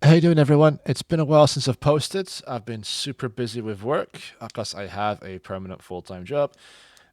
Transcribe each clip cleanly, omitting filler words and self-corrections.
How you doing, everyone? It's been a while since I've posted. I've been super busy with work because I have a permanent full-time job,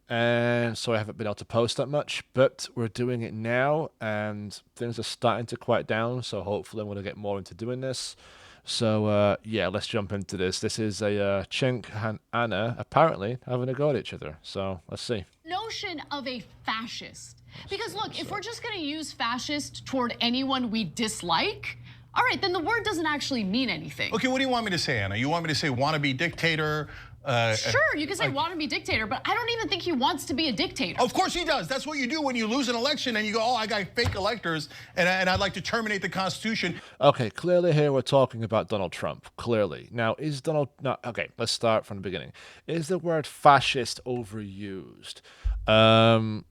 and so I haven't been able to post that much. But we're doing it now, and things are starting to quiet down. So hopefully, I'm going to get more into doing this. So yeah, let's jump into this. This is a Chink and Anna apparently having a go at each other. So let's see. Notion of a fascist. Because look, if So we're just going to use fascist toward anyone we dislike, all right, then the word doesn't actually mean anything. Okay, what do you want me to say, Anna? You want me to say wannabe dictator? Sure, you can say wannabe dictator, but I don't even think he wants to be a dictator. Of course he does. That's what you do when you lose an election and you go, oh, I got fake electors and I'd like to terminate the Constitution. okay, clearly here we're talking about Donald Trump. Clearly, now is Donald? No, okay, let's start from the beginning. Is the word fascist overused? Um,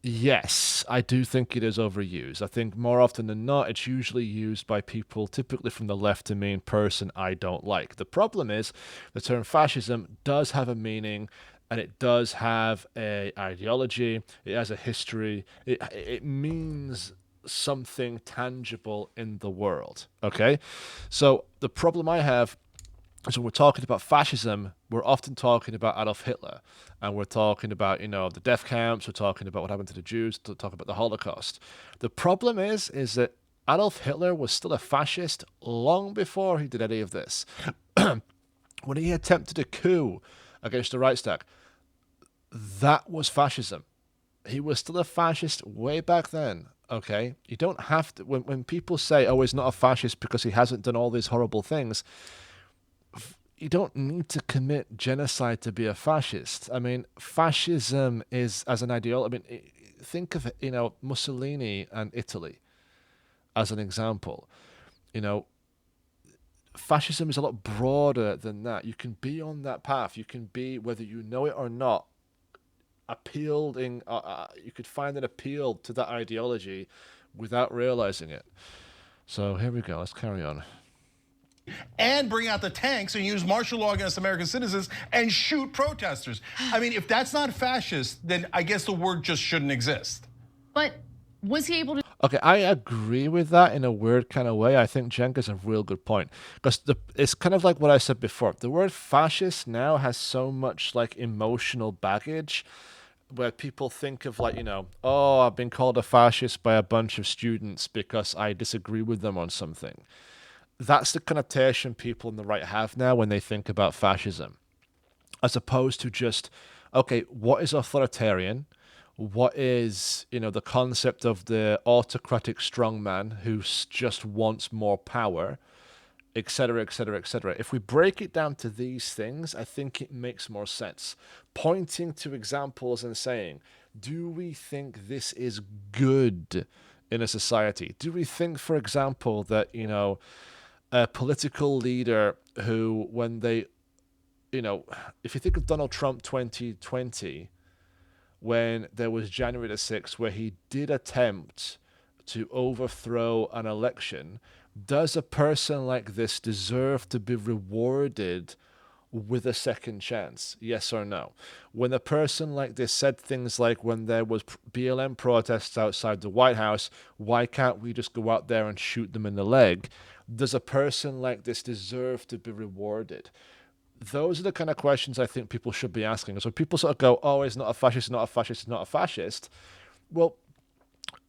Yes, I do think it is overused. I think more often than not, it's usually used by people, typically from the left, to mean person I don't like. The problem is the term fascism does have a meaning and it does have a ideology, it has a history, it means something tangible in the world. Okay? So the problem I have so when we're talking about fascism, we're often talking about Adolf Hitler, and we're talking about the death camps. We're talking about what happened to the Jews. To talk about the Holocaust. The problem is that Adolf Hitler was still a fascist long before he did any of this. When he attempted a coup against the Reichstag, that was fascism. He was still a fascist way back then. Okay, you don't have to. When people say, "Oh, he's not a fascist because he hasn't done all these horrible things," you don't need to commit genocide to be a fascist. I mean, fascism is as an ideology. I mean, think of Mussolini and Italy as an example. You know, fascism is a lot broader than that. You can be on that path. You can be, whether you know it or not, appealing. You could find an appeal to that ideology without realizing it. So here we go. Let's carry on. And bring out the tanks and use martial law against American citizens and shoot protesters. I mean, if that's not fascist, then I guess the word just shouldn't exist. But was he able to? Okay, I agree with that in a weird kind of way. I think Cenk is a real good point because it's kind of like what I said before. The word fascist now has so much like emotional baggage where people think of like, oh, I've been called a fascist by a bunch of students because I disagree with them on something. That's the connotation people on the right have now when they think about fascism, as opposed to just, okay, what is authoritarian? What is, the concept of the autocratic strongman who just wants more power, etc., etc., etc. If we break it down to these things, I think it makes more sense. Pointing to examples and saying, do we think this is good in a society? Do we think, for example, that, a political leader who, when they, if you think of Donald Trump 2020, when there was January the 6th, where he did attempt to overthrow an election, does a person like this deserve to be rewarded with a second chance? Yes or no? When a person like this said things like, when there was BLM protests outside the White House, why can't we just go out there and shoot them in the leg? Does a person like this deserve to be rewarded? Those are the kind of questions I think people should be asking. So people sort of go, oh, he's not a fascist, not a fascist, not a fascist. Well,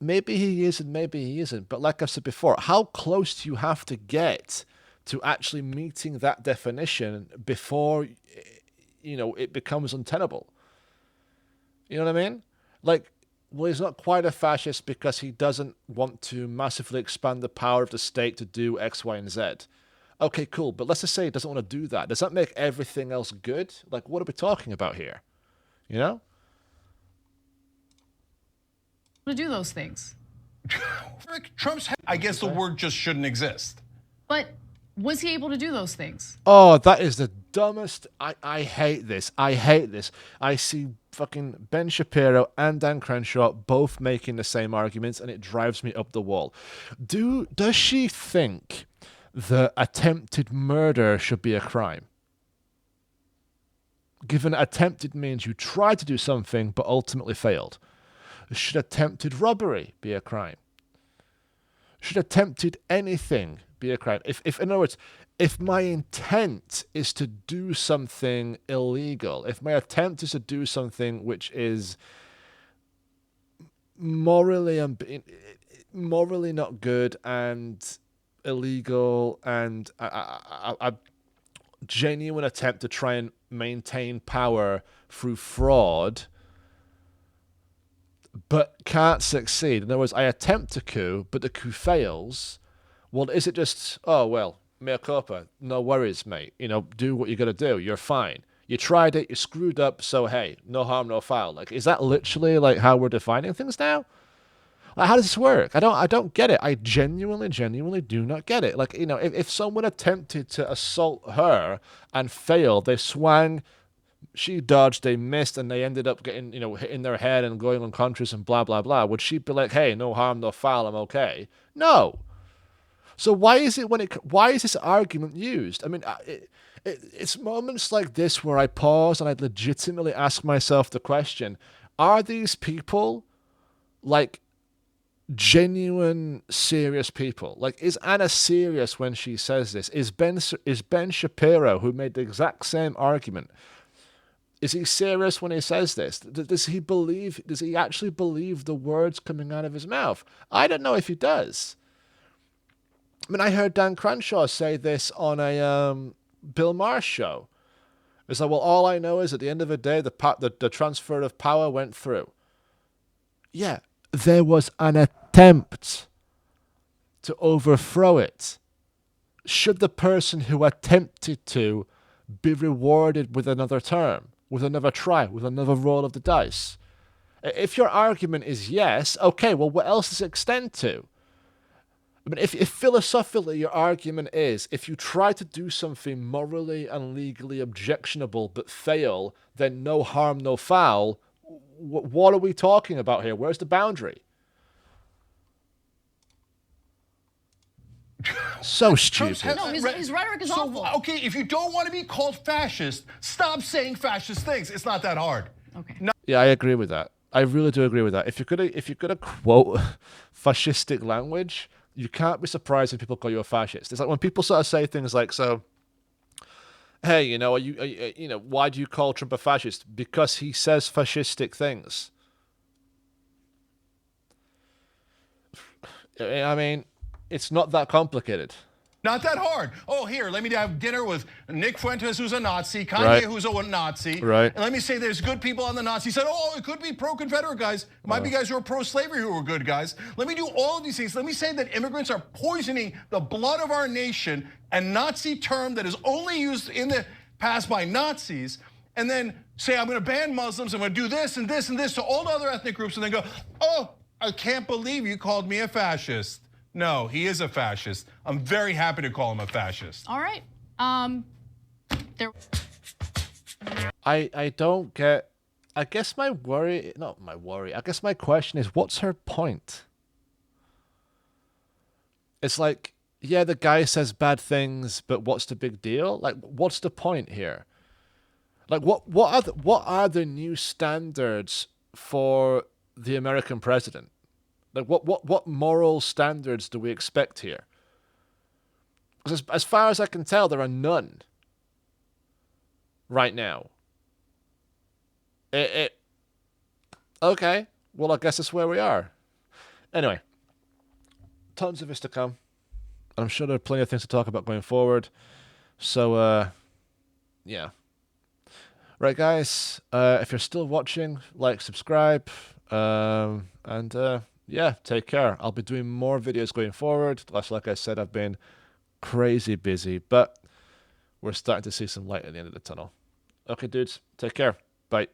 maybe he is and maybe he isn't. But like I've said before, how close do you have to get to actually meeting that definition before, it becomes untenable? You know what I mean? Like, well, he's not quite a fascist because he doesn't want to massively expand the power of the state to do X, Y, and Z. Okay, cool. But let's just say he doesn't want to do that. Does that make everything else good? Like, what are we talking about here? You know? To do those things? Trump's, I guess the word just shouldn't exist. But was he able to do those things? Oh, that is the dumbest. I hate this. I hate this. I see fucking Ben Shapiro and Dan Crenshaw both making the same arguments, and it drives me up the wall. Does she think that attempted murder should be a crime? Given attempted means you tried to do something but ultimately failed. Should attempted robbery be a crime? Should attempted anything be a crime? If in other words, if my intent is to do something illegal, if my attempt is to do something which is morally not good and illegal, and a genuine attempt to try and maintain power through fraud, but can't succeed. In other words, I attempt a coup, but the coup fails. Well, is it just, oh, well, mea culpa, no worries, mate. Do what you got to do. You're fine. You tried it, you screwed up, so hey, no harm, no foul. Like, is that literally like how we're defining things now? Like, how does this work? I don't get it. I genuinely do not get it. Like, if someone attempted to assault her and failed, they swung, she dodged, they missed, and they ended up getting, hitting their head and going unconscious and blah, blah, blah. Would she be like, hey, no harm, no foul, I'm okay? No. So why is this argument used? I mean, it's moments like this where I pause and I legitimately ask myself the question, are these people like genuine serious people? Like, is Anna serious when she says this? Is Ben Shapiro, who made the exact same argument, is he serious when he says this? Does he actually believe the words coming out of his mouth? I don't know if he does. I mean, I heard Dan Crenshaw say this on a Bill Maher show. It's like, well, all I know is at the end of the day, the transfer of power went through. Yeah, there was an attempt to overthrow it. Should the person who attempted to be rewarded with another term, with another try, with another roll of the dice? If your argument is yes, okay, well, what else does it extend to? I mean, if philosophically your argument is, if you try to do something morally and legally objectionable but fail, then no harm, no foul, what are we talking about here? Where's the boundary? So stupid. No, his rhetoric is awful. Okay, if you don't want to be called fascist, stop saying fascist things. It's not that hard. Okay. Yeah, I agree with that. I really do agree with that. If you're gonna quote fascistic language, you can't be surprised when people call you a fascist. It's like when people sort of say things like, so, hey, are you why do you call Trump a fascist? Because he says fascistic things. I mean, it's not that complicated. Not that hard. Oh, here, let me have dinner with Nick Fuentes, who's a Nazi, Kanye, Right. who's a Nazi. Right. And let me say there's good people on the Nazi side. Oh, it could be pro-Confederate guys. It might be guys who are pro-slavery who are good guys. Let me do all of these things. Let me say that immigrants are poisoning the blood of our nation, a Nazi term that is only used in the past by Nazis, and then say I'm going to ban Muslims, I'm going to do this and this and this to all the other ethnic groups, and then go, oh, I can't believe you called me a fascist. No, he is a fascist. I'm very happy to call him a fascist. All right. I don't get. I guess my question is, what's her point? It's like, yeah, the guy says bad things, but what's the big deal? Like, what's the point here? Like, what are the new standards for the American president? Like, what moral standards do we expect here? Because as far as I can tell, there are none right now. Okay, well, I guess that's where we are. Anyway, tons of this to come. I'm sure there are plenty of things to talk about going forward. So, yeah. Right, guys, if you're still watching, like, subscribe, and yeah, take care. I'll be doing more videos going forward. Like I said, I've been crazy busy, but we're starting to see some light at the end of the tunnel. Okay, dudes, take care. Bye.